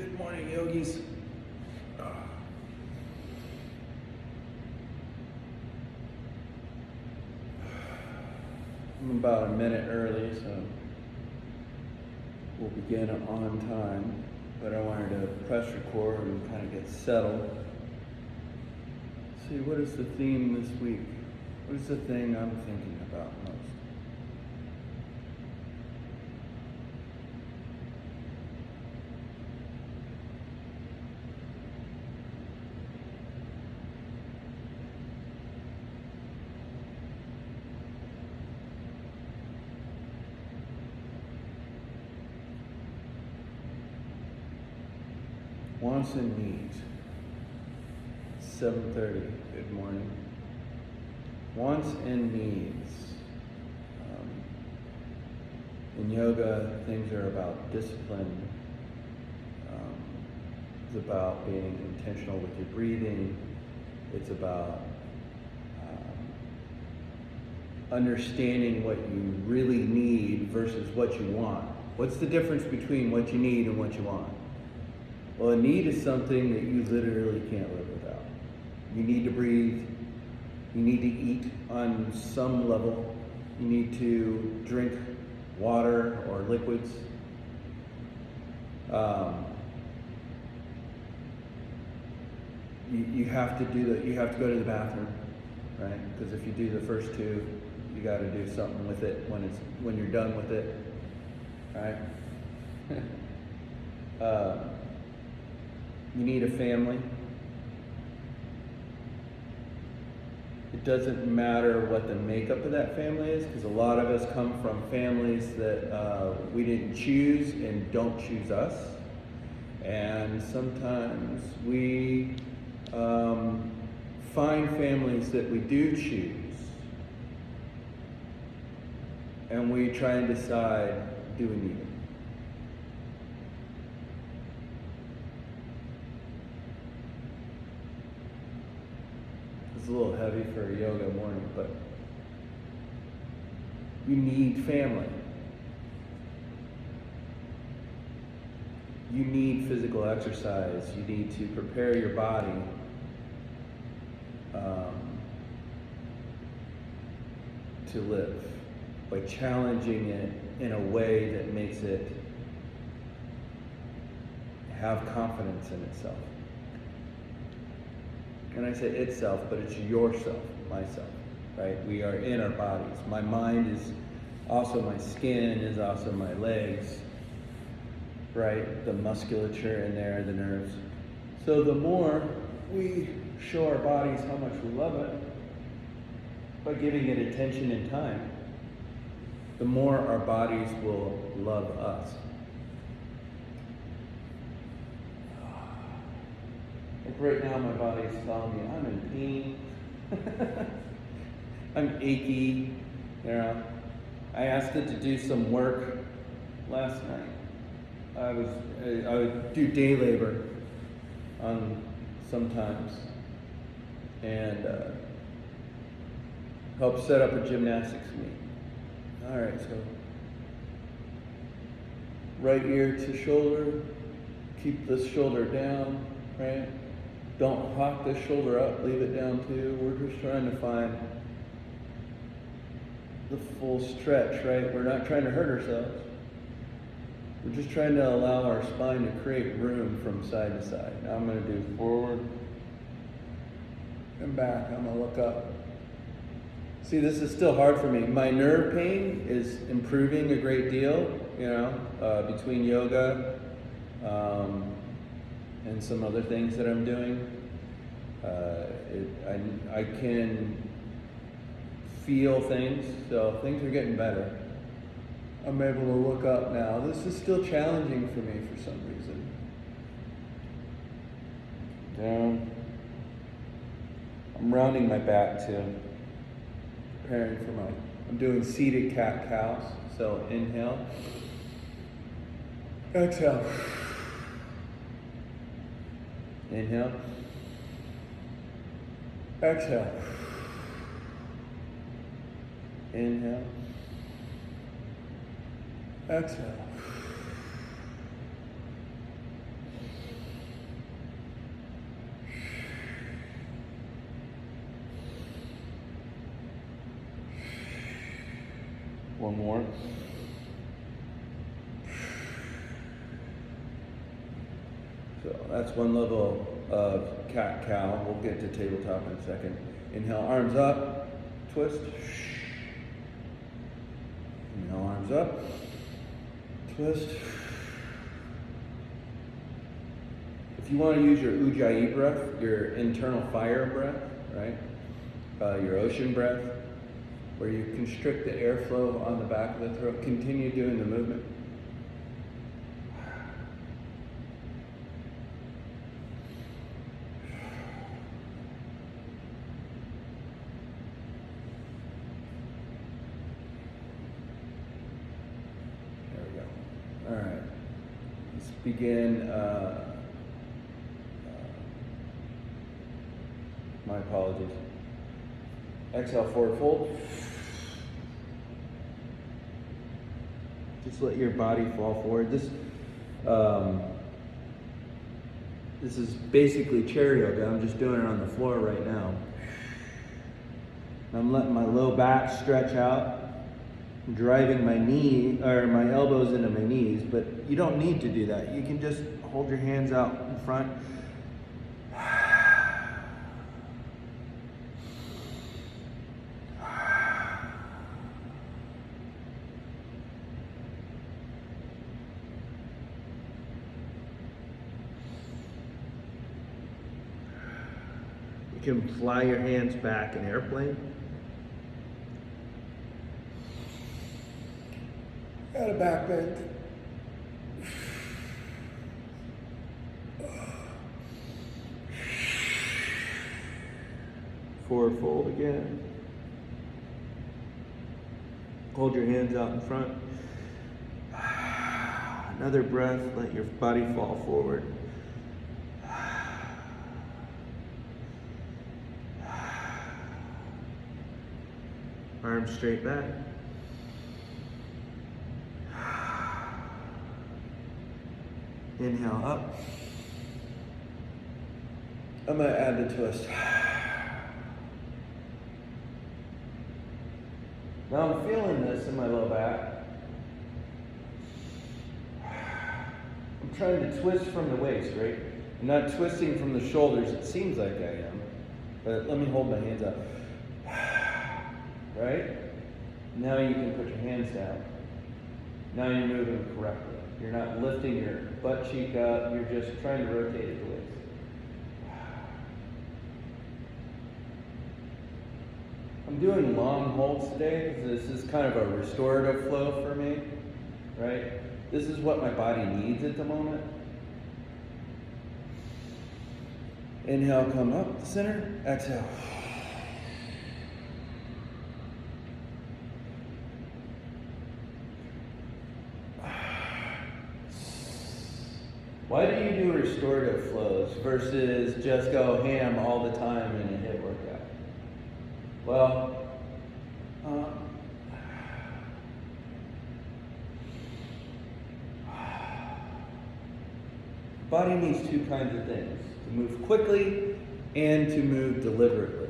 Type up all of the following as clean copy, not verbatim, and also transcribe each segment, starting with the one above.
Good morning, yogis. I'm about a minute early, so we'll begin on time. But I wanted to press record and kind of get settled. See, what is the theme this week? What is the thing I'm thinking about most? Wants and needs. 7:30. Good morning. Wants and needs. In yoga, things are about discipline. It's about being intentional with your breathing. It's about understanding what you really need versus what you want. What's the difference between what you need and what you want? Well, a need is something that you literally can't live without. You need to breathe. You need to eat on some level. You need to drink water or liquids. You have to do that. You have to go to the bathroom, right? Because if you do the first two, you got to do something with it when you're done with it, right? You need a family. It doesn't matter what the makeup of that family is, because a lot of us come from families that we didn't choose and don't choose us. And sometimes we find families that we do choose. And we try and decide, do we need it? It's a little heavy for a yoga morning, but you need family. You need physical exercise. You need to prepare your body to live by challenging it in a way that makes it have confidence in itself. And I say itself, but it's yourself, myself, right? We are in our bodies. My mind is also my skin, is also my legs, right? The musculature in there, the nerves. So the more we show our bodies how much we love it, by giving it attention and time, the more our bodies will love us. Like right now, my body is telling me I'm in pain. I'm achy. You know, I asked it to do some work last night. I would do day labor on sometimes, and help set up a gymnastics meet. All right, so right ear to shoulder, keep the shoulder down, right? Don't hawk the shoulder up, leave it down too. We're just trying to find the full stretch, right? We're not trying to hurt ourselves. We're just trying to allow our spine to create room from side to side. Now I'm going to do forward and back. I'm going to look up. See, this is still hard for me. My nerve pain is improving a great deal, you know, between yoga and some other things that I'm doing. I can feel things, so things are getting better. I'm able to look up now. This is still challenging for me for some reason. Down. I'm rounding my back too. Preparing for I'm doing seated cat-cows. So inhale. Exhale. Inhale. Exhale. Inhale. Exhale. One more. So that's one level of cat-cow. We'll get to tabletop in a second. Inhale, arms up, twist. Inhale, arms up, twist. If you want to use your Ujjayi breath, your internal fire breath, right? Your ocean breath, where you constrict the airflow on the back of the throat, continue doing the movement. There we go. All right. Let's begin. My apologies. Exhale, forward fold. Just let your body fall forward. This is basically chair yoga. I'm just doing it on the floor right now. I'm letting my low back stretch out, driving my knee or my elbows into my knees, but you don't need to do that. You can just hold your hands out in front. You can fly your hands back in airplane. Got a back bend. Forward fold again. Hold your hands out in front. Another breath, let your body fall forward. Arms straight back. Inhale up. I'm going to add the twist. Now I'm feeling this in my low back. I'm trying to twist from the waist, right? I'm not twisting from the shoulders. It seems like I am. But let me hold my hands up. Right? Now you can put your hands down. Now you're moving correctly. You're not lifting your butt cheek up. You're just trying to rotate it the waist. I'm doing long holds today because this is kind of a restorative flow for me, right? This is what my body needs at the moment. Inhale, come up to center. Exhale. Why do you do restorative flows versus just go ham all the time in a HIIT workout? Well, body needs two kinds of things: to move quickly and to move deliberately.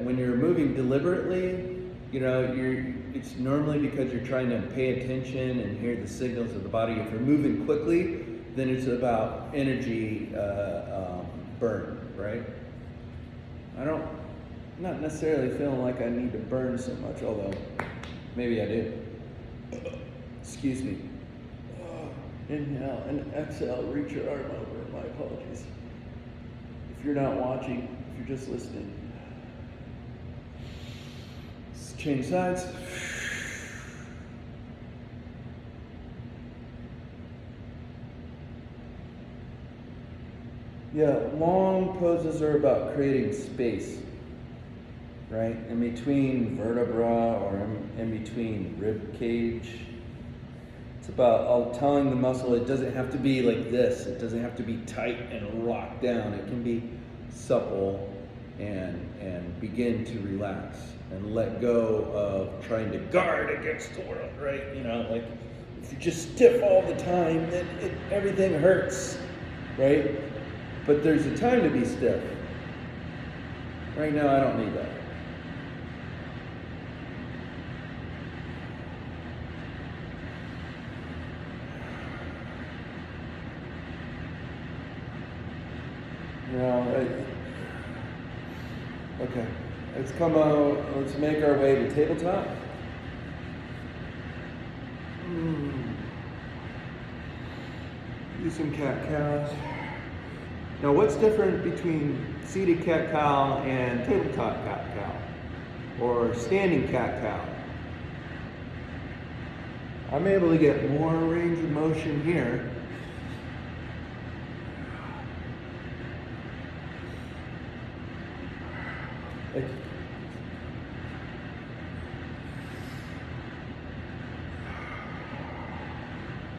When you're moving deliberately, it's normally because you're trying to pay attention and hear the signals of the body. If you're moving quickly, then it's about energy burn, right? I'm not necessarily feeling like I need to burn so much, although maybe I do. Excuse me. Inhale and exhale, reach your arm over. My apologies. If you're not watching, if you're just listening. Let's change sides. Yeah, long poses are about creating space, right? In between vertebra or in between rib cage. It's about telling the muscle it doesn't have to be like this. It doesn't have to be tight and locked down. It can be supple and begin to relax and let go of trying to guard against the world, right? Like if you're just stiff all the time, then everything hurts, right? But there's a time to be stiff. Right now, I don't need that. You know, okay. Let's come out. Let's make our way to tabletop. Do some cat cows. Now, what's different between seated cat cow and tabletop cat cow, or standing cat cow? I'm able to get more range of motion here.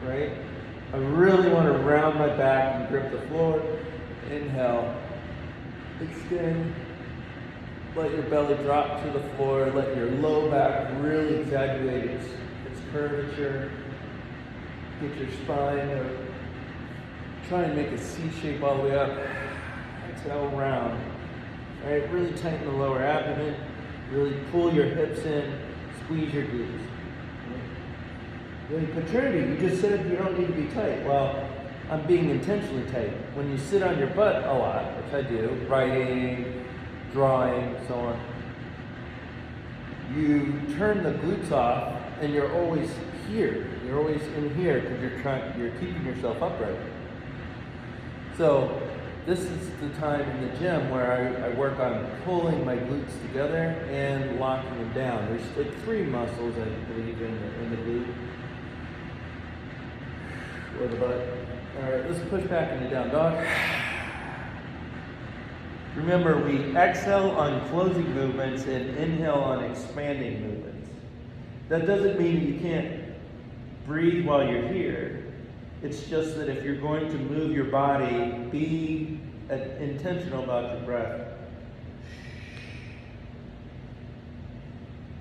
Right? I really want to round my back and grip the floor. Inhale, extend, let your belly drop to the floor, let your low back really exaggerate its curvature. Get your spine to try and make a C shape all the way up. Exhale, round. All right, really tighten the lower abdomen, really pull your hips in, squeeze your glutes. In paternity, you just said you don't need to be tight. Well, I'm being intentionally tight. When you sit on your butt a lot, which I do, writing, drawing, so on, you turn the glutes off and you're always here. You're always in here because you're keeping yourself upright. So this is the time in the gym where I work on pulling my glutes together and locking them down. There's like 3 muscles, I believe, in the glute. Or the butt. All right, let's push back into down dog. Remember, we exhale on closing movements and inhale on expanding movements. That doesn't mean you can't breathe while you're here. It's just that if you're going to move your body, be intentional about your breath.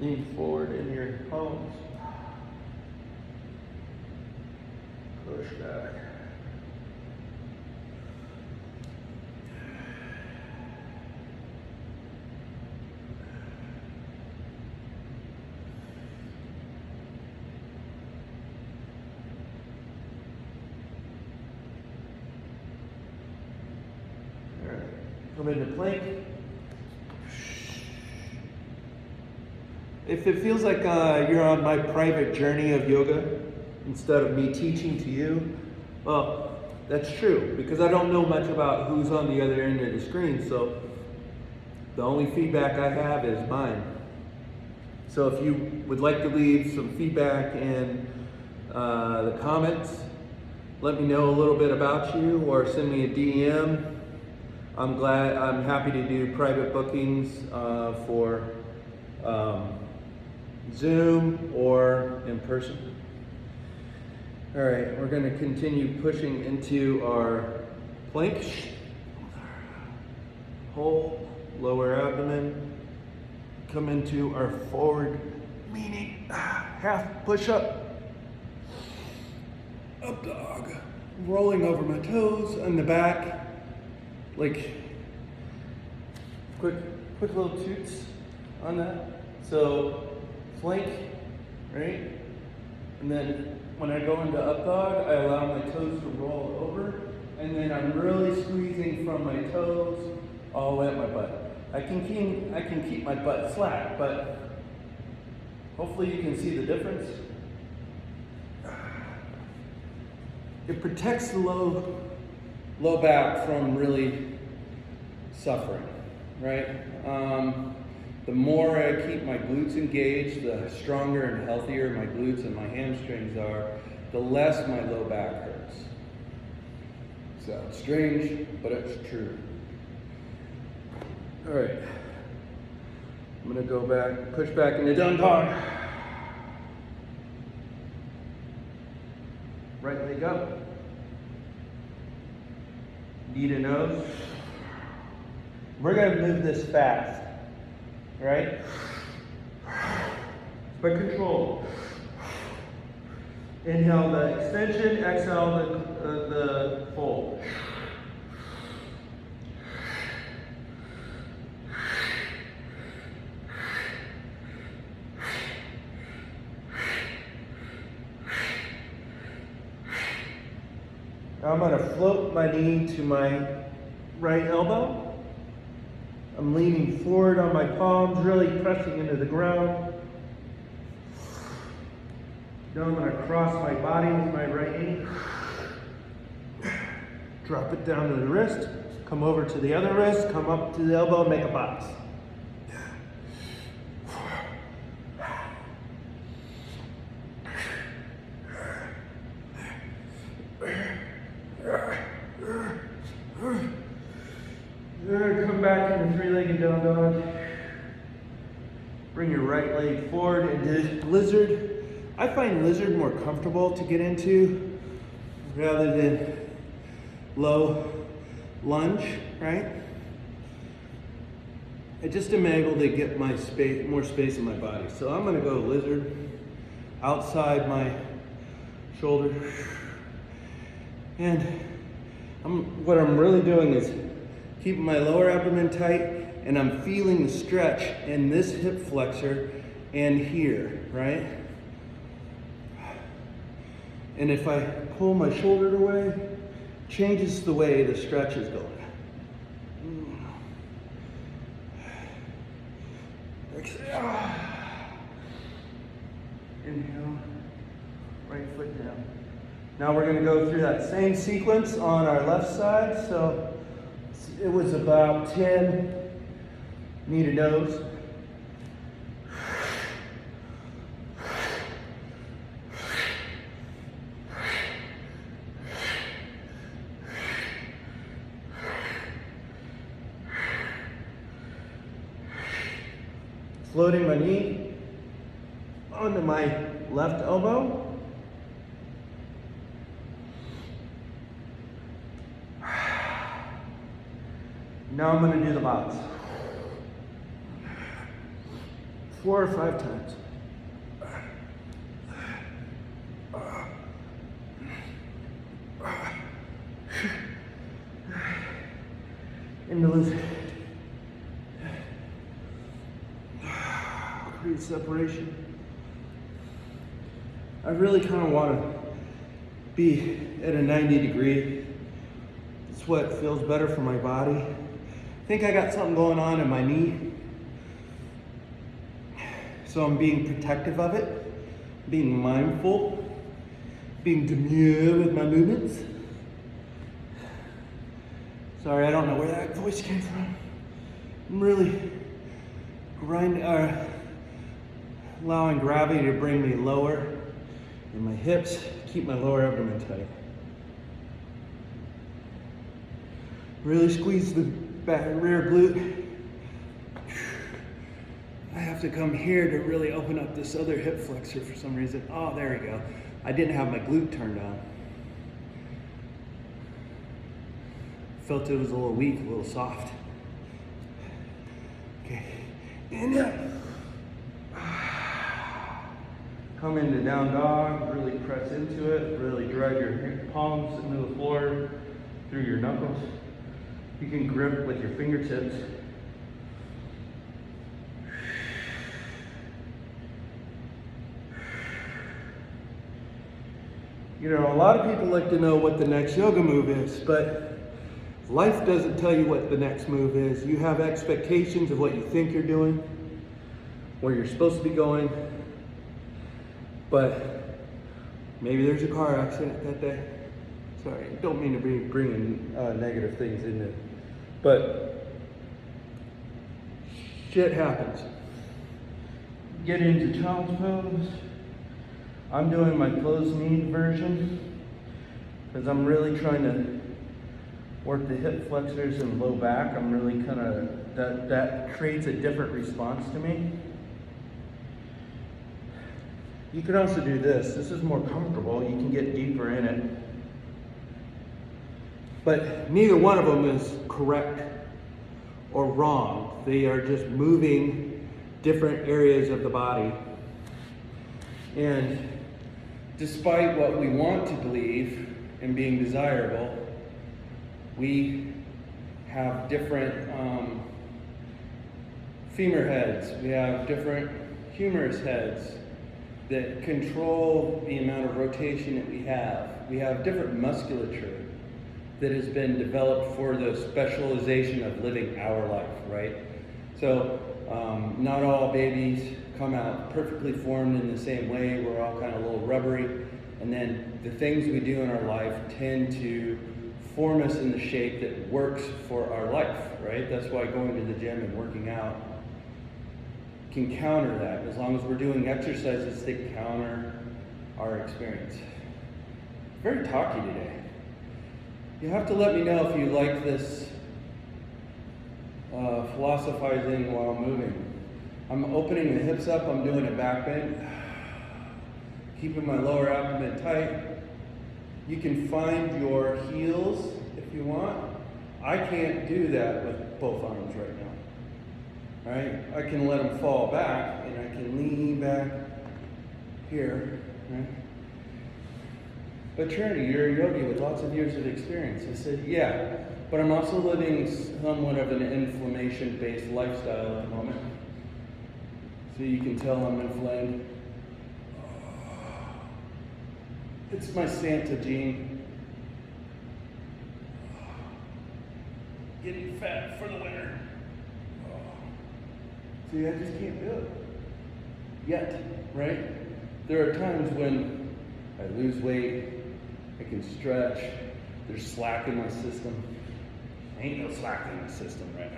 Lean forward in your palms. Push back. All right. Come into plank. If it feels like you're on my private journey of yoga, instead of me teaching to you, well, that's true, because I don't know much about who's on the other end of the screen, so the only feedback I have is mine. So if you would like to leave some feedback in the comments, let me know a little bit about you, or send me a DM. I'm happy to do private bookings for Zoom or in person. All right, we're going to continue pushing into our plank. Hold, lower abdomen. Come into our forward leaning half push-up. Up dog. Rolling over my toes on the back. Like, quick little toots on that. So, plank, right? And then when I go into up dog, I allow my toes to roll over, and then I'm really squeezing from my toes all the way up my butt. I can keep my butt flat, but hopefully you can see the difference. It protects the low back from really suffering, right? The more I keep my glutes engaged, the stronger and healthier my glutes and my hamstrings are, the less my low back hurts. Sounds strange, but it's true. All right. I'm gonna go back, push back into down dog. Right leg up. Knee to nose. We're gonna move this fast. Right? But control. Inhale the extension, exhale the fold. Now I'm going to float my knee to my right elbow. I'm leaning forward on my palms, really pressing into the ground. Now I'm going to cross my body with my right knee. Drop it down to the wrist. Come over to the other wrist. Come up to the elbow. Make a box. Come back into three-legged down dog. Bring your right leg forward into lizard. I find lizard more comfortable to get into rather than low lunge, right? I just am able to get my space, more space in my body. So I'm gonna go lizard, outside my shoulder. And what I'm really doing is keeping my lower abdomen tight, and I'm feeling the stretch in this hip flexor and here, right? And if I pull my shoulder away, changes the way the stretch is going. Exhale. Inhale, right foot down. Now we're gonna go through that same sequence on our left side. So it was about 10 knee to nose. Floating my knee onto my left elbow. Now I'm going to do the box 4 or 5 times. Into lizard. Create separation. I really kind of want to be at a 90 degree. It's what feels better for my body. I think I got something going on in my knee. So I'm being protective of it, being mindful, being demure with my movements. Sorry, I don't know where that voice came from. I'm really allowing gravity to bring me lower in my hips, keep my lower abdomen tight. Really squeeze the back rear glute. I have to come here to really open up this other hip flexor for some reason. Oh, there we go. I didn't have my glute turned on. Felt it was a little weak, a little soft. Okay, and come into down dog, really press into it, really drive your palms into the floor through your knuckles. You can grip with your fingertips. You know, a lot of people like to know what the next yoga move is, but life doesn't tell you what the next move is. You have expectations of what you think you're doing, where you're supposed to be going, but maybe there's a car accident that day. Sorry, don't mean to be bringing negative things in there, but shit happens. Get into child's pose. I'm doing my closed knee version because I'm really trying to work the hip flexors and low back. I'm really kind of, that creates a different response to me. You can also do this. This is more comfortable. You can get deeper in it. But neither one of them is correct or wrong. They are just moving different areas of the body. And despite what we want to believe and being desirable, we have different femur heads. We have different humerus heads that control the amount of rotation that we have. We have different musculature that has been developed for the specialization of living our life, right? So not all babies come out perfectly formed in the same way. We're all kind of a little rubbery. And then the things we do in our life tend to form us in the shape that works for our life, right? That's why going to the gym and working out can counter that, as long as we're doing exercises that counter our experience. Very talky today. You have to let me know if you like this philosophizing while moving. I'm opening the hips up, I'm doing a back bend, keeping my lower abdomen tight. You can find your heels if you want. I can't do that with both arms right now. Right? I can let them fall back and I can lean back here. Right? But Trinity, you're a yogi with lots of years of experience. I said, yeah, but I'm also living somewhat of an inflammation-based lifestyle at the moment. So you can tell I'm inflamed. It's my Santa gene. Getting fat for the winter. See, I just can't do it. Yet, right? There are times when I lose weight, I can stretch, there's slack in my system. Ain't no slack in my system right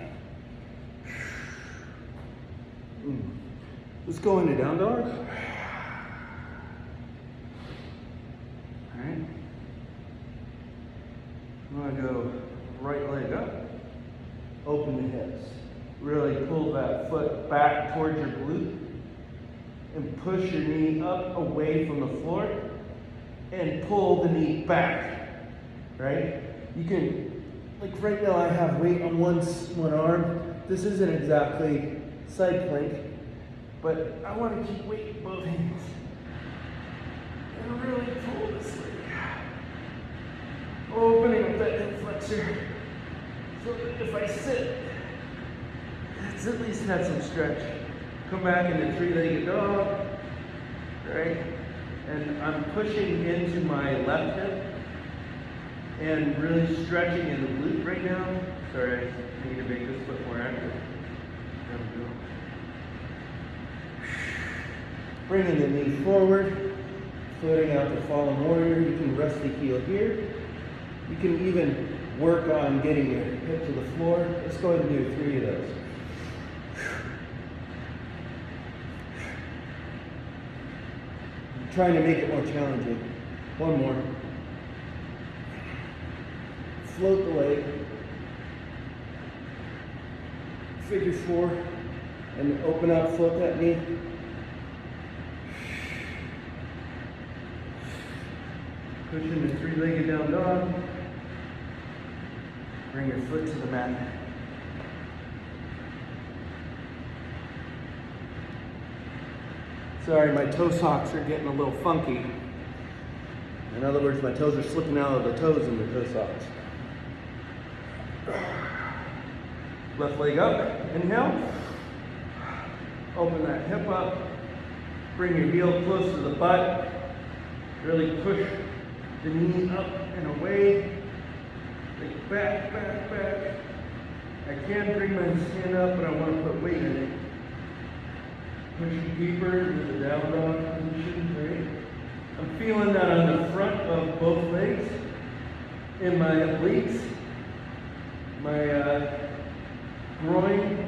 now. Let's go into down dog. Alright. I'm gonna go right leg up, open the hips. Really pull that foot back towards your glute and push your knee up away from the floor and pull the knee back, right? You can, like right now I have weight on one arm. This isn't exactly side plank, but I want to keep weight in both hands. And really pull this leg. Opening up that hip flexor so that if I sit, it's at least had some stretch. Come back into three-legged dog, right? And I'm pushing into my left hip and really stretching in the glute right now. Sorry, I need to make this foot more active. There we go. Bringing the knee forward, floating out the fallen warrior. You can rest the heel here. You can even work on getting your hip to the floor. Let's go ahead and do 3 of those. Trying to make it more challenging. One more. Float the leg. Figure 4. And open up, float that knee. Push into three-legged down dog. Bring your foot to the mat. Sorry, my toe socks are getting a little funky. In other words, my toes are slipping out of the toes in the toe socks. Left leg up, inhale. Open that hip up. Bring your heel close to the butt. Really push the knee up and away. Like back, back, back. I can bring my skin up, but I want to put weight in it. Pushing deeper into the down dog position, right? I'm feeling that on the front of both legs, in my obliques, my groin.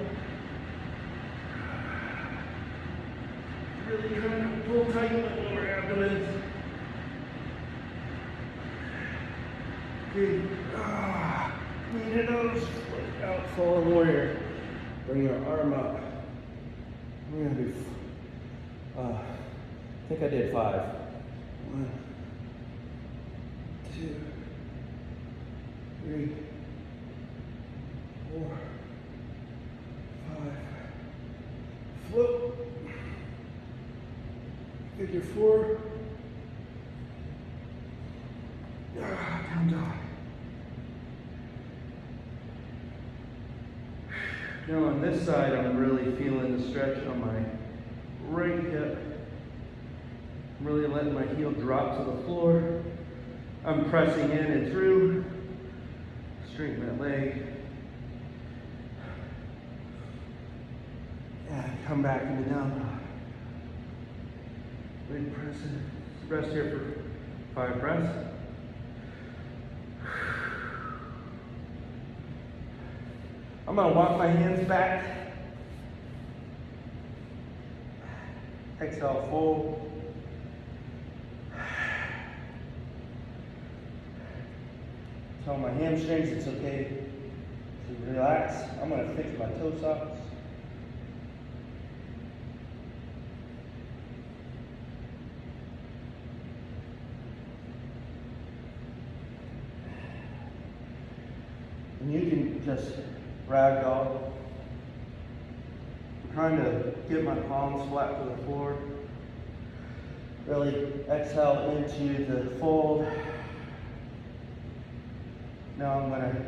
Really trying to pull tight my lower abdomen. Okay. Knee to nose, foot out, fallen warrior. Bring your arm up. We're gonna do, I think I did 5. 1, 2, 3, 4, 5. Float. Figure 4. Down dog. Now on this side, I'm really feeling the stretch on my right hip. I'm really letting my heel drop to the floor. I'm pressing in and through. Straighten that leg. And come back into down dog. Leg press it. Rest here for 5 breaths. I'm gonna walk my hands back. Exhale, fold. Tell my hamstrings it's okay to relax. I'm gonna fix my toe socks. And you can just ragdoll. I'm trying to get my palms flat to the floor. Really exhale into the fold. Now I'm going to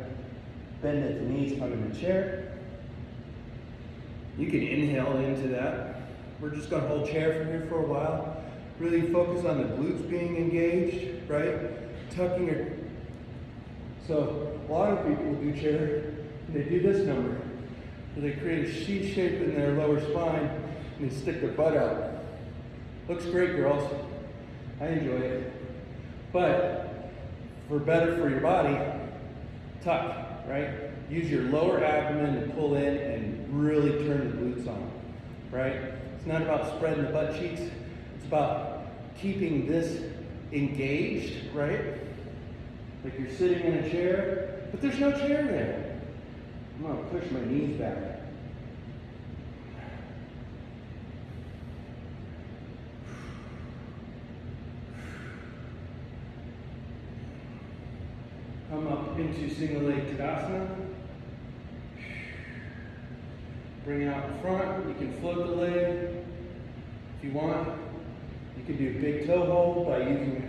bend at the knees, come in the chair. You can inhale into that. We're just going to hold chair from here for a while. Really focus on the glutes being engaged, right? Tucking your... So a lot of people do chair, they do this number. Where they create a C shape in their lower spine and they stick their butt out. Looks great, girls. I enjoy it. But for better for your body, tuck, right? Use your lower abdomen to pull in and really turn the glutes on, right? It's not about spreading the butt cheeks. It's about keeping this engaged, right? Like you're sitting in a chair, but there's no chair there. I'm gonna push my knees back. Come up into single leg Tadasana. Bring it out in front. You can float the leg if you want. You can do big toe hold by using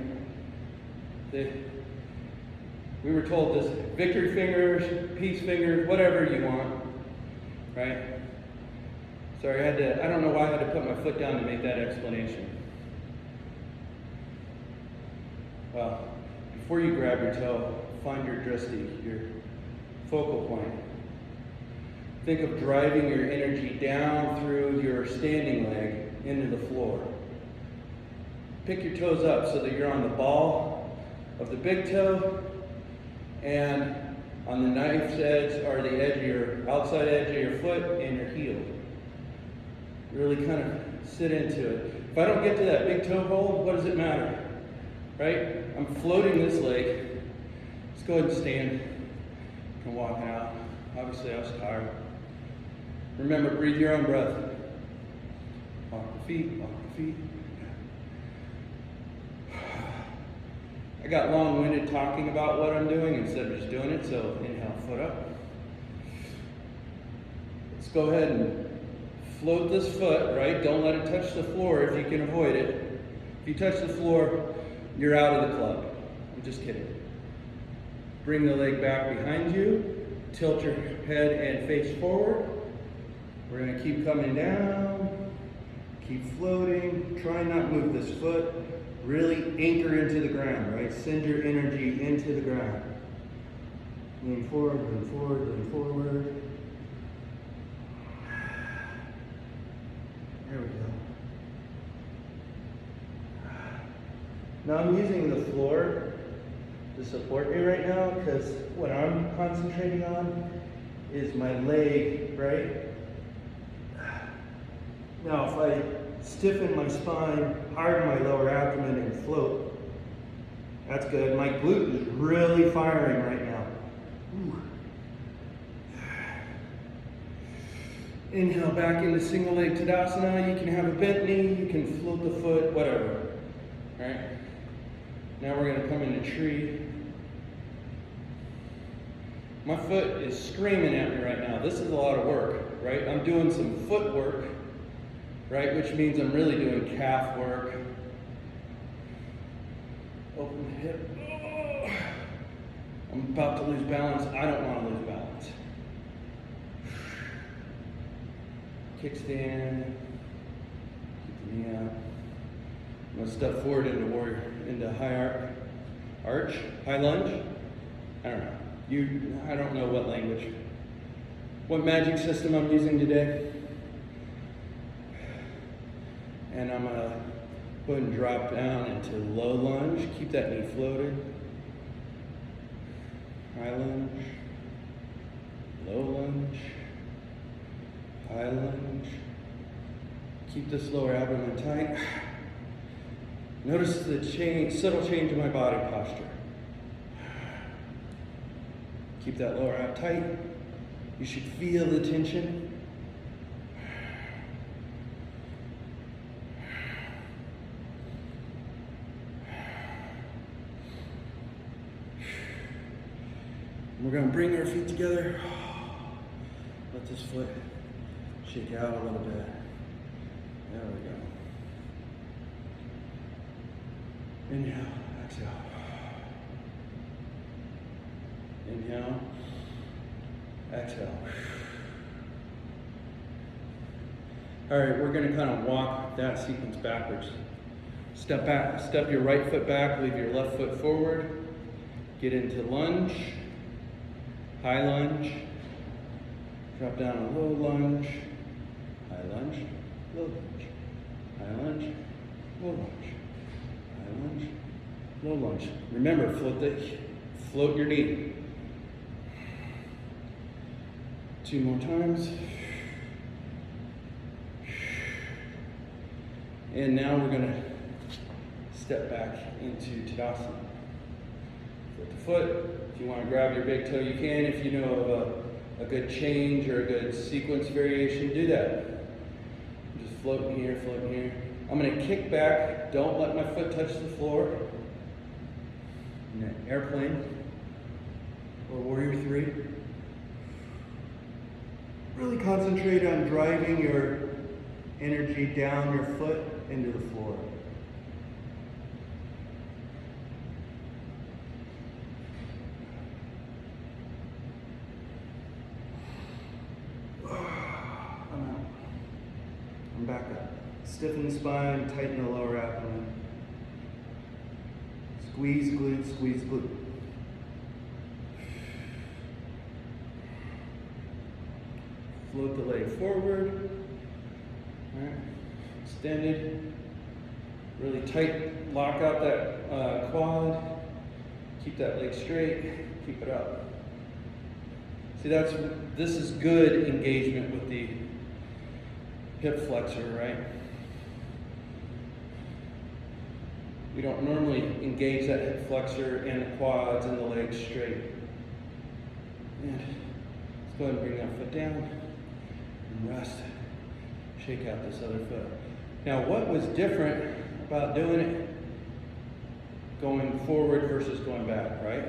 we were told this victory fingers, peace fingers, whatever you want, right? Sorry, I don't know why I had to put my foot down to make that explanation. Well, before you grab your toe, find your drishti, your focal point. Think of driving your energy down through your standing leg into the floor. Pick your toes up so that you're on the ball of the big toe, and on the knife's edge are the edge of your outside edge of your foot and your heel. Really kind of sit into it. If I don't get to that big toe hold, what does it matter? Right? I'm floating this leg. Let's go ahead and stand and walk out. Obviously, I was tired. Remember, breathe your own breath. Walk the feet, walk the feet. I got long-winded talking about what I'm doing instead of just doing it, so inhale, foot up. Let's go ahead and float this foot, right? Don't let it touch the floor if you can avoid it. If you touch the floor, you're out of the club. I'm just kidding. Bring the leg back behind you. Tilt your head and face forward. We're going to keep coming down. Keep floating. Try not to move this foot. Really anchor into the ground, right? Send your energy into the ground. Lean forward, lean forward, lean forward. There we go. Now I'm using the floor to support me right now because what I'm concentrating on is my leg, right? Now if I stiffen my spine, harden my lower abdomen, and float, that's good. My glute is really firing right now. Ooh. Inhale back into single leg Tadasana. You can have a bent knee, you can float the foot, whatever. Right? Now we're going to come into tree. My foot is screaming at me right now. This is a lot of work, right? I'm doing some foot work, right? Which means I'm really doing calf work. Open the hip. Oh. I'm about to lose balance. I don't want to lose balance. Kickstand. Keep the knee out. I'm going to step forward into warrior, into high arch, high lunge. I don't know. I don't know what language, what magic system I'm using today. And I'm gonna go ahead and drop down into low lunge. Keep that knee floated. High lunge, low lunge, high lunge. Keep this lower abdomen tight. Notice the subtle change in my body posture. Keep that lower ab tight. You should feel the tension. We're going to bring our feet together. Let this foot shake out a little bit. There we go. Inhale, exhale. Inhale, exhale. All right, we're going to kind of walk that sequence backwards. Step back, step your right foot back, leave your left foot forward. Get into lunge, high lunge, drop down a low lunge, high lunge, low lunge, high lunge, low lunge, high lunge, low lunge. Remember, float your knee. 2 more times. And now we're going to step back into Tadasana. Foot to foot. If you want to grab your big toe, you can. If you know of a good change or a good sequence variation, do that. Just floating here, floating here. I'm going to kick back. Don't let my foot touch the floor. In an airplane or warrior 3. Really concentrate on driving your energy down your foot into the floor. I'm out. I'm back up. Stiffen the spine, tighten the lower abdomen. Squeeze glute, squeeze glute. Float the leg forward. All right. Extended. Really tight. Lock out that quad. Keep that leg straight. Keep it up. See, this is good engagement with the hip flexor, right? We don't normally engage that hip flexor and the quads and the legs straight. And let's go ahead and bring that foot down and rest. Shake out this other foot. Now, what was different about doing it going forward versus going back, right?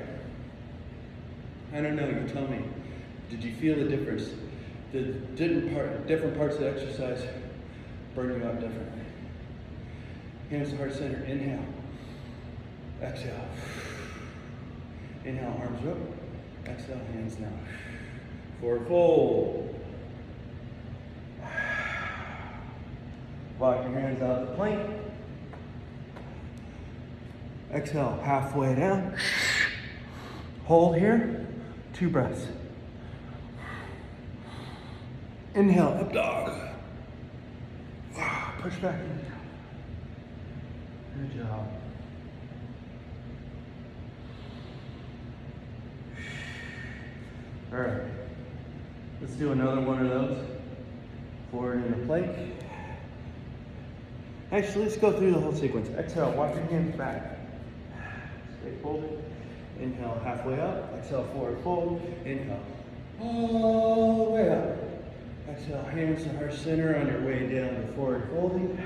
I don't know, you tell me. Did you feel the difference? Did different parts of the exercise burn you out differently? Hands to heart center, inhale. Exhale. Inhale, arms up. Exhale, hands down. Forward fold. Walk your hands out the plank. Exhale, halfway down. Hold here. 2 breaths. Inhale, up dog. Push back and down. Good job. All right. Let's do another one of those. Forward into plank. Actually, let's go through the whole sequence. Exhale, walk your hands back. Straight fold. Inhale, halfway up. Exhale, forward fold. Inhale, all the way up. Exhale, hands to heart center on your way down to forward folding.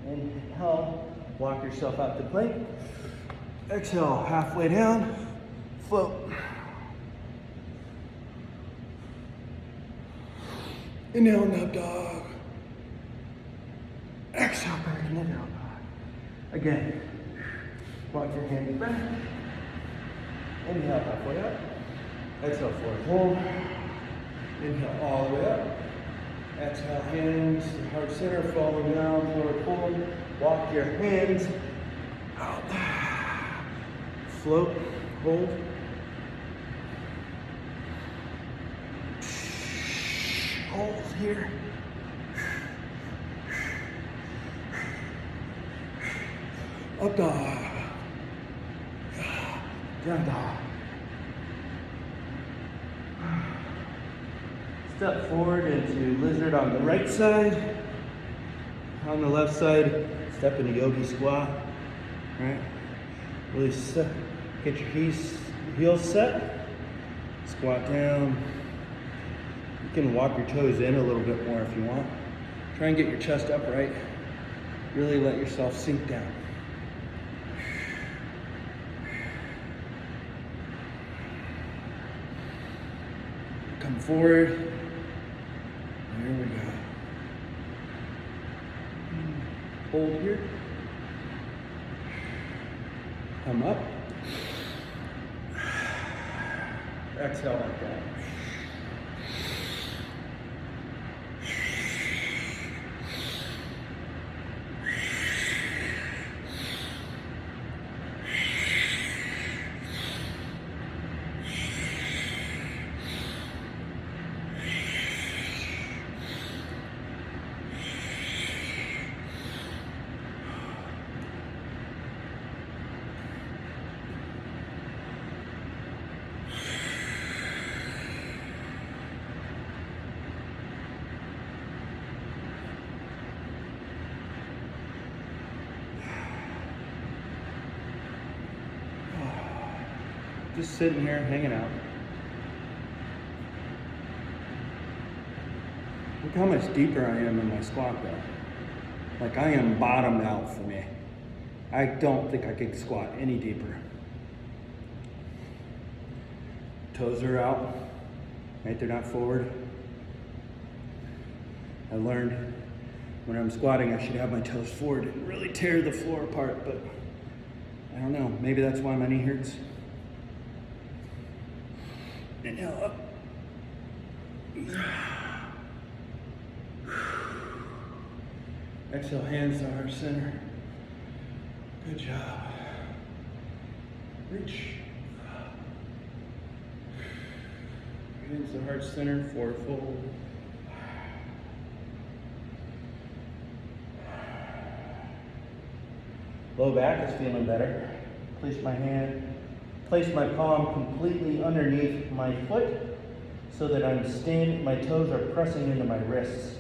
Inhale, walk yourself out to plank. Exhale, halfway down. Float. Inhale, up dog. Exhale, back into down dog. Again, walk your hands back. Inhale, halfway up. Exhale, forward fold. Inhale, all the way up. Exhale, hands to heart center, falling down, forward fold. Walk your hands out. Float, hold. hold here. Up dog. Down dog. Step forward into lizard on the right side. On the left side, step into yogi squat. Right? Really set, get your heels set. Squat down. You can walk your toes in a little bit more if you want. Try and get your chest upright. Really let yourself sink down. Come forward. There we go. Hold here. Come up. Exhale like that. Just sitting here, hanging out. Look how much deeper I am in my squat though. Like I am bottomed out for me. I don't think I could squat any deeper. Toes are out, right? They're not forward. I learned when I'm squatting, I should have my toes forward and really tear the floor apart, but I don't know, maybe that's why my knee hurts. Inhale up. Exhale, hands to heart center. Good job. Reach. Hands to heart center, forward fold. Low back is feeling better. Place my palm completely underneath my foot so that I'm standing, my toes are pressing into my wrists.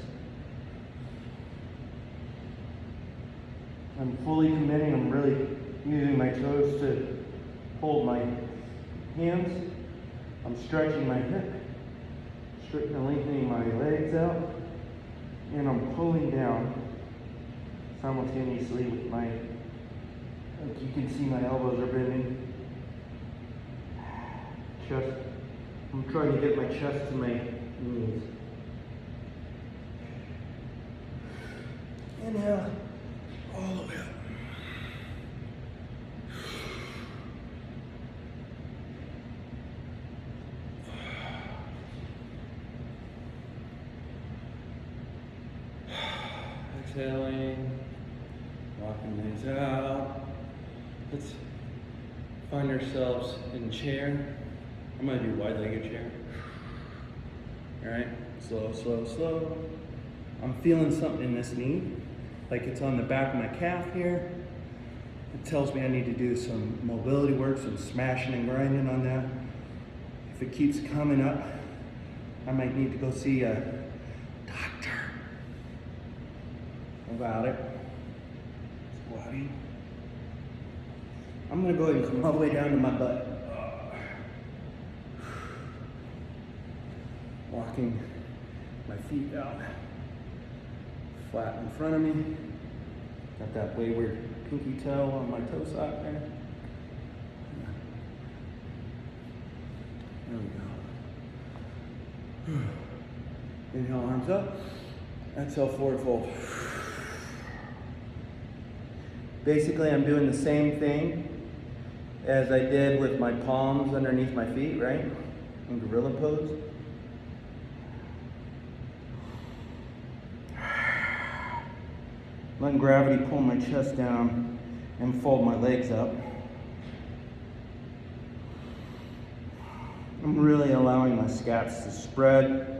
I'm fully committing, I'm really using my toes to hold my hands. I'm stretching my hip, lengthening my legs out, and I'm pulling down simultaneously with my, like you can see my elbows are bending. Chest. I'm trying to get my chest to my knees. Inhale, all the way up. Exhaling, walking these out. Let's find ourselves in chair. I'm gonna do wide-legged chair. All right, slow, slow, slow. I'm feeling something in this knee, like it's on the back of my calf here. It tells me I need to do some mobility work, some smashing and grinding on that. If it keeps coming up, I might need to go see a doctor about it. Squatting. I'm gonna go ahead and come all the way down to my butt. Walking my feet out flat in front of me. Got that wayward pinky toe on my toe sock there. There we go. Inhale, arms up. Exhale, forward fold. Basically, I'm doing the same thing as I did with my palms underneath my feet, right? In gorilla pose. Letting gravity pull my chest down and fold my legs up. I'm really allowing my scats to spread.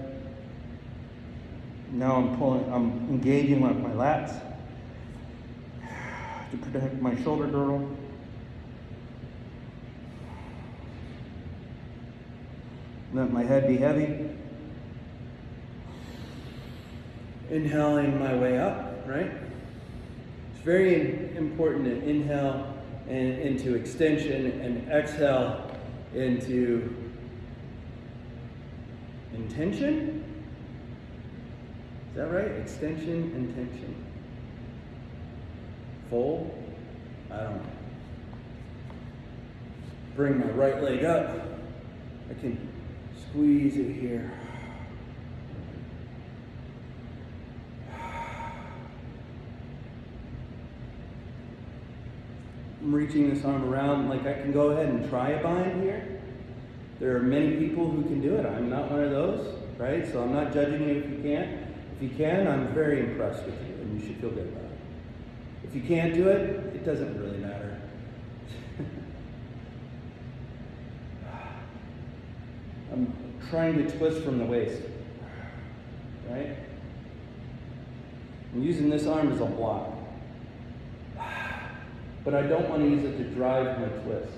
Now I'm engaging with my lats to protect my shoulder girdle. Let my head be heavy. Inhaling my way up, right? It's very important to inhale into extension and exhale into intention. Is that right? Extension, intention. Fold. I don't know. Bring my right leg up. I can squeeze it here. I'm reaching this arm around, like I can go ahead and try a bind here. There are many people who can do it. I'm not one of those, right? So I'm not judging you if you can't. If you can, I'm very impressed with you, and you should feel good about it. If you can't do it, it doesn't really matter. I'm trying to twist from the waist, right? I'm using this arm as a block. But I don't want to use it to drive my twist.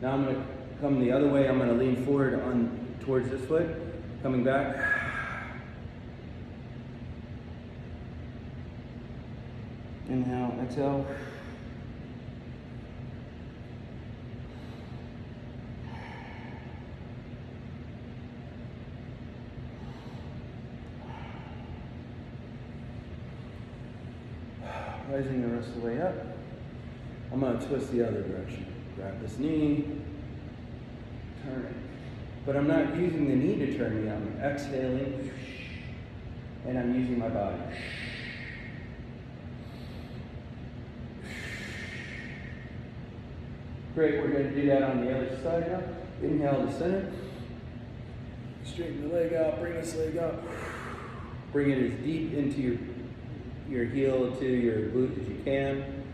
Now I'm going to come the other way. I'm going to lean forward towards this foot, coming back. Inhale, exhale. Rising the rest of the way up. I'm going to twist the other direction. Grab this knee, turn it. But I'm not using the knee to turn me. I'm exhaling, and I'm using my body. Great, we're going to do that on the other side now. Inhale to center. Straighten the leg out, bring this leg up. Bring it as deep into your heel to your glute as you can,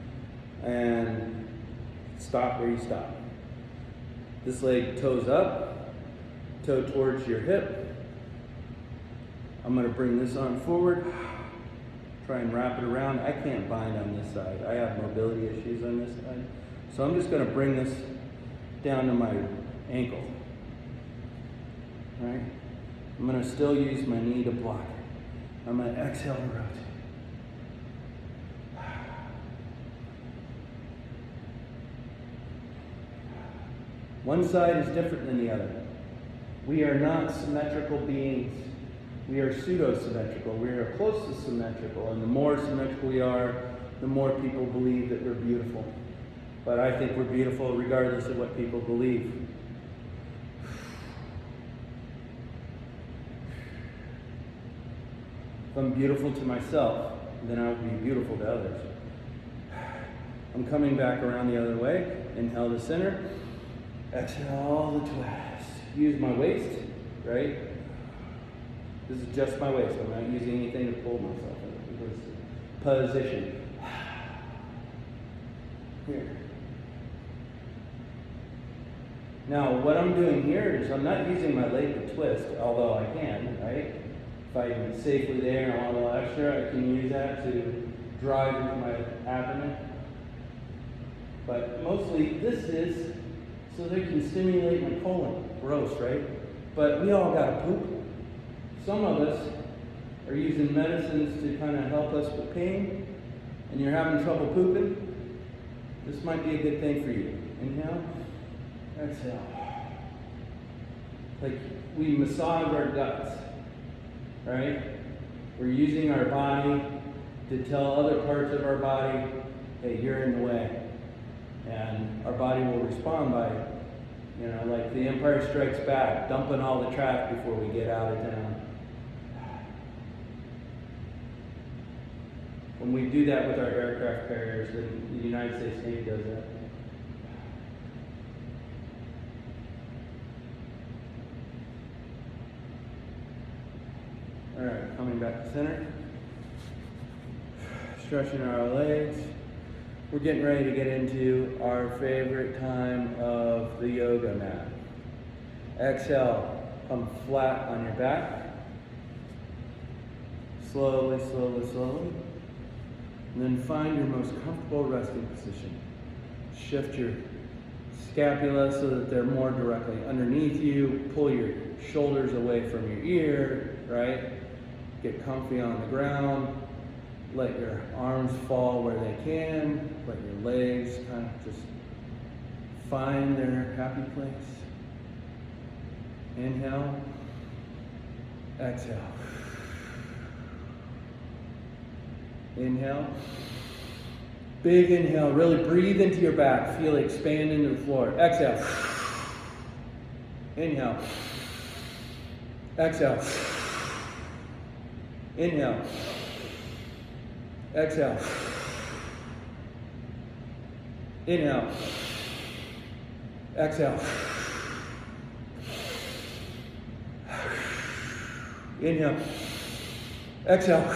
and stop where you stop. This leg toes up, toe towards your hip. I'm going to bring this arm forward, try and wrap it around. I can't bind on this side. I have mobility issues on this side. So I'm just going to bring this down to my ankle. All right? I'm going to still use my knee to block it. I'm going to exhale and rotate. One side is different than the other. We are not symmetrical beings. We are pseudo-symmetrical. We are close to symmetrical. And the more symmetrical we are, the more people believe that we're beautiful. But I think we're beautiful regardless of what people believe. If I'm beautiful to myself, then I will be beautiful to others. I'm coming back around the other way. Inhale to center. Exhale the twist. Use my waist, right? This is just my waist. I'm not using anything to pull myself in this position. Here. Now, what I'm doing here is I'm not using my leg to twist, although I can, right? If I'm safely there and I want a little extra, I can use that to drive with my abdomen. But mostly this is so they can stimulate my colon. Gross, right? But we all gotta poop. Some of us are using medicines to kind of help us with pain, and you're having trouble pooping. This might be a good thing for you. Inhale, exhale. Like we massage our guts, right? We're using our body to tell other parts of our body, hey, you're in the way. And our body will respond by, like the Empire Strikes Back, dumping all the trash before we get out of town. When we do that with our aircraft carriers, then the United States Navy does that. All right, coming back to center. Stretching our legs. We're getting ready to get into our favorite time of the yoga mat. Exhale, come flat on your back. slowly, slowly, slowly. And then find your most comfortable resting position. Shift your scapula so that they're more directly underneath you. Pull your shoulders away from your ear, right? Get comfy on the ground. Let your arms fall where they can. Let your legs kind of just find their happy place. Inhale. Exhale. Inhale. Big inhale. Really breathe into your back. Feel it expand into the floor. Exhale. Inhale. Exhale. Inhale. Exhale. Inhale. Exhale. Inhale. Exhale.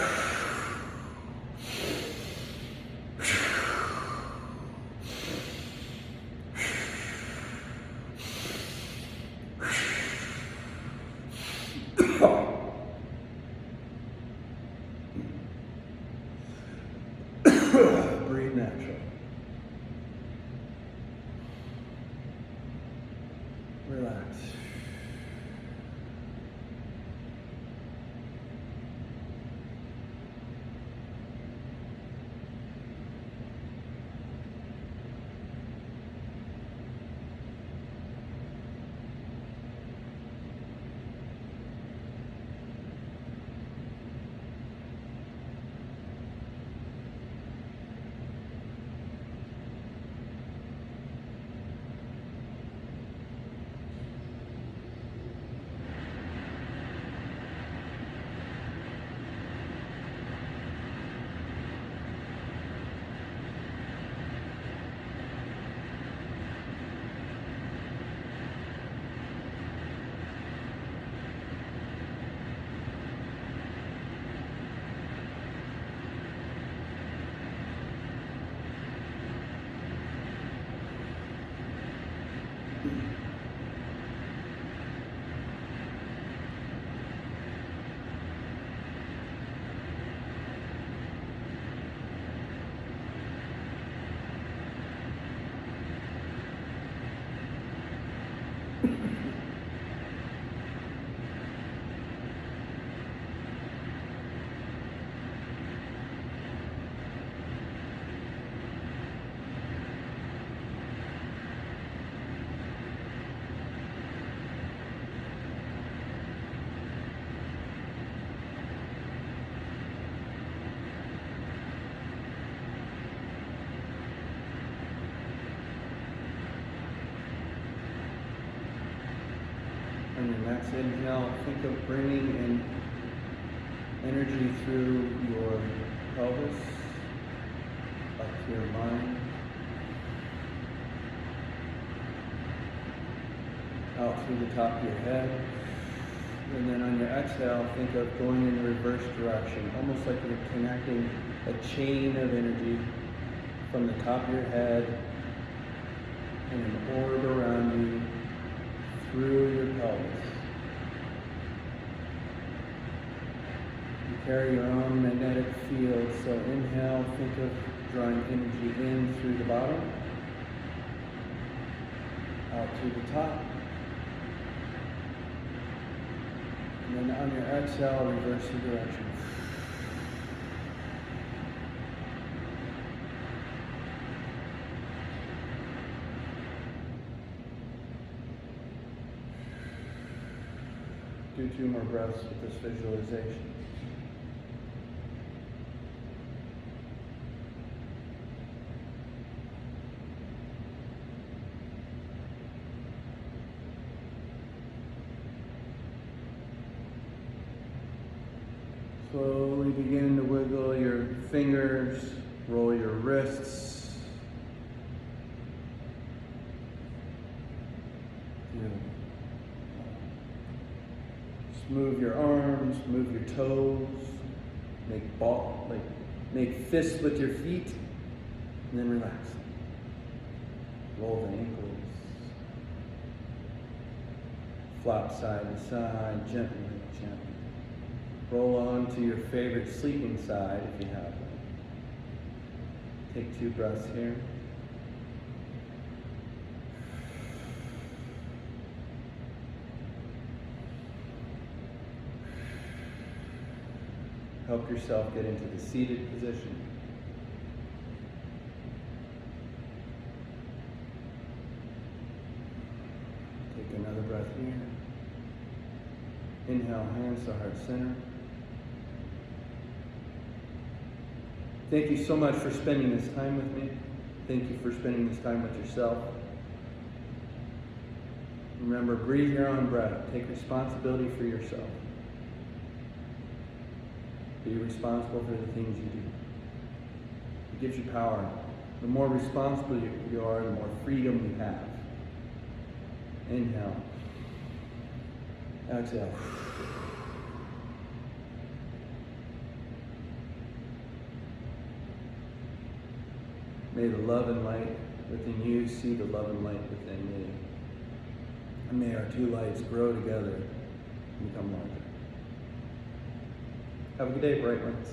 Breathe natural. Relax. On your next inhale, think of bringing in energy through your pelvis, up to your mind, out through the top of your head. And then on your exhale, think of going in the reverse direction, almost like you're connecting a chain of energy from the top of your head in an orb around you, through your pelvis. You carry your own magnetic field, so inhale, think of drawing energy in through the bottom, out through the top. And then on your exhale, reverse the direction. Do 2 more breaths with this visualization. Slowly begin to wiggle your fingers, roll your wrists. Move your arms, move your toes, make fists with your feet, and then relax. Roll the ankles. Flop side to side, gently, gently. Roll on to your favorite sleeping side if you have one. Take 2 breaths here. Help yourself get into the seated position. Take another breath here. Inhale, hands to heart center. Thank you so much for spending this time with me. Thank you for spending this time with yourself. Remember, breathe your own breath. Take responsibility for yourself. Be responsible for the things you do. It gives you power. The more responsible you are, the more freedom you have. Inhale. Exhale. May the love and light within you see the love and light within me. And may our 2 lights grow together and become larger. Have a good day, bright ones.